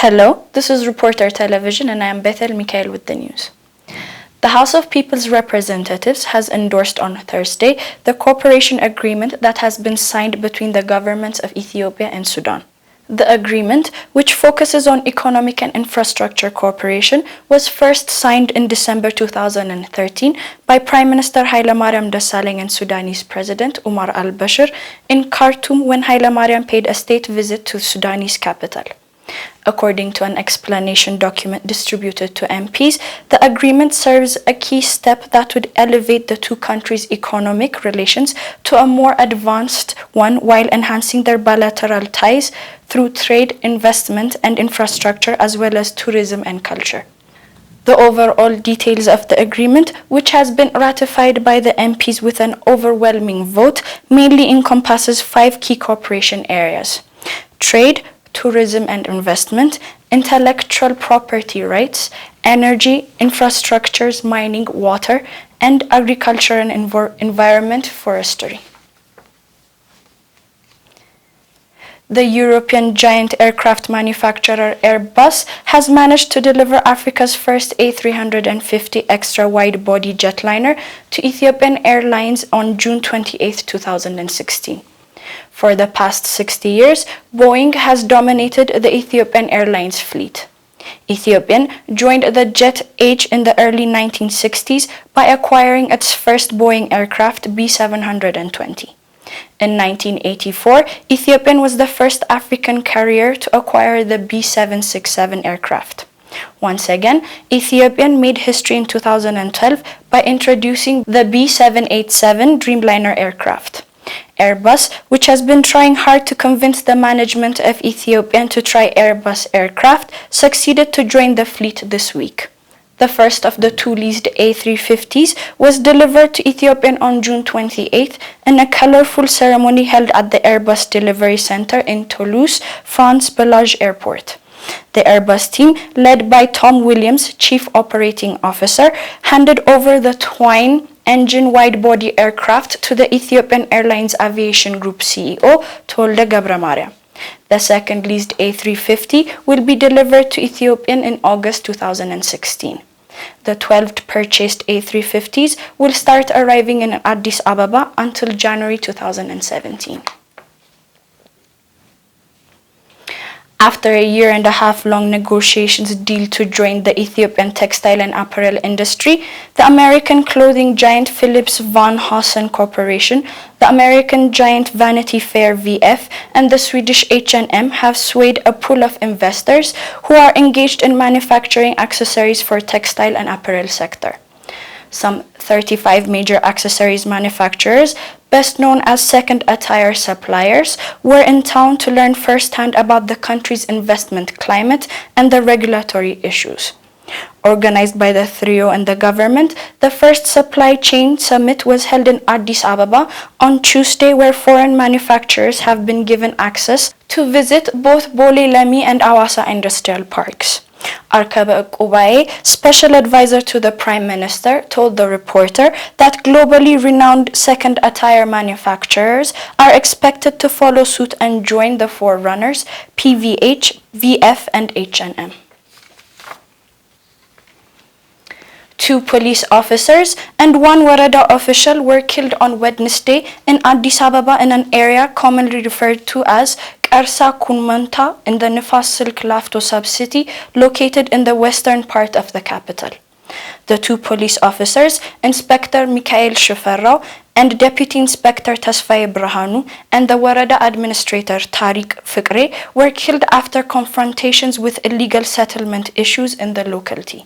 Hello, this is Reporter Television and I am Bethel Mikhail with the news. The House of People's Representatives has endorsed on Thursday the cooperation agreement that has been signed between the governments of Ethiopia and Sudan. The agreement, which focuses on economic and infrastructure cooperation, was first signed in December 2013 by Prime Minister Hailemariam Desalegn and Sudanese President Omar al-Bashir in Khartoum when Hailemariam paid a state visit to Sudanese capital. According to an explanation document distributed to MPs, the agreement serves a key step that would elevate the two countries' economic relations to a more advanced one while enhancing their bilateral ties through trade, investment, and infrastructure, as well as tourism and culture. The overall details of the agreement, which has been ratified by the MPs with an overwhelming vote, mainly encompasses 5 key cooperation areas: trade, tourism and investment, intellectual property rights, energy, infrastructures, mining, water, and agriculture and environment, forestry. The European giant aircraft manufacturer Airbus has managed to deliver Africa's first A350 extra-wide-body jetliner to Ethiopian Airlines on June 28, 2016. For the past 60 years, Boeing has dominated the Ethiopian Airlines fleet. Ethiopian joined the jet age in the early 1960s by acquiring its first Boeing aircraft B720. In 1984, Ethiopian was the first African carrier to acquire the B767 aircraft. Once again, Ethiopian made history in 2012 by introducing the B787 Dreamliner aircraft. Airbus, which has been trying hard to convince the management of Ethiopian to try Airbus aircraft, succeeded to join the fleet this week. The first of the 2 leased A350s was delivered to Ethiopian on June 28 in a colorful ceremony held at the Airbus Delivery Center in Toulouse, France Bellage Airport. The Airbus team, led by Tom Williams, Chief Operating Officer, handed over the twin engine wide-body aircraft to the Ethiopian Airlines Aviation Group CEO, Tolde Gebramariam. The second leased A350 will be delivered to Ethiopian in August 2016. The 12 purchased A350s will start arriving in Addis Ababa until January 2017. After a 1.5-year-long negotiations deal to join the Ethiopian textile and apparel industry, the American clothing giant Phillips Van Heusen Corporation, the American giant Vanity Fair VF, and the Swedish H&M have swayed a pool of investors who are engaged in manufacturing accessories for textile and apparel sector. Some 35 major accessories manufacturers, best known as second attire suppliers, were in town to learn firsthand about the country's investment climate and the regulatory issues. Organized by the trio and the government, the first supply chain summit was held in Addis Ababa on Tuesday, where foreign manufacturers have been given access to visit both Bole Lemi and Awasa industrial parks. Arkabe Kubaye, special advisor to the Prime Minister, told the reporter that globally renowned second attire manufacturers are expected to follow suit and join the forerunners PVH, VF, and H&M. 2 police officers and 1 Warada official were killed on Wednesday in Addis Ababa in an area commonly referred to as Qarsa Kunmanta in the Nifas Silk Lafto sub-city located in the western part of the capital. The 2 police officers, Inspector Mikhail Shiferrao and Deputy Inspector Tasfaye Brahanu, and the Warada Administrator Tariq Fikre, were killed after confrontations with illegal settlement issues in the locality.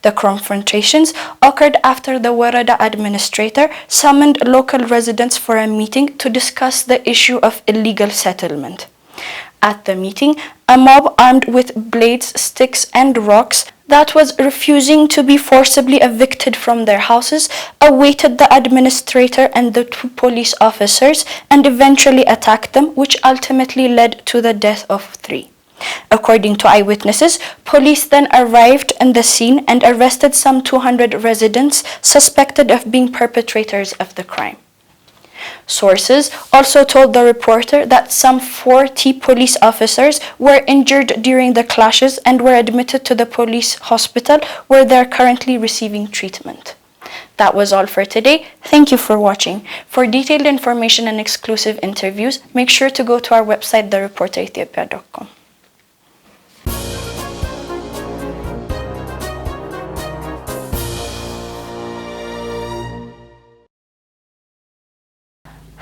The confrontations occurred after the Warada administrator summoned local residents for a meeting to discuss the issue of illegal settlement. At the meeting, a mob armed with blades, sticks, and rocks that was refusing to be forcibly evicted from their houses awaited the administrator and the 2 police officers and eventually attacked them, which ultimately led to the death of 3. According to eyewitnesses, police then arrived on the scene and arrested some 200 residents suspected of being perpetrators of the crime. Sources also told the reporter that some 40 police officers were injured during the clashes and were admitted to the police hospital where they are currently receiving treatment. That was all for today. Thank you for watching. For detailed information and exclusive interviews, make sure to go to our website, thereporterethiopia.com.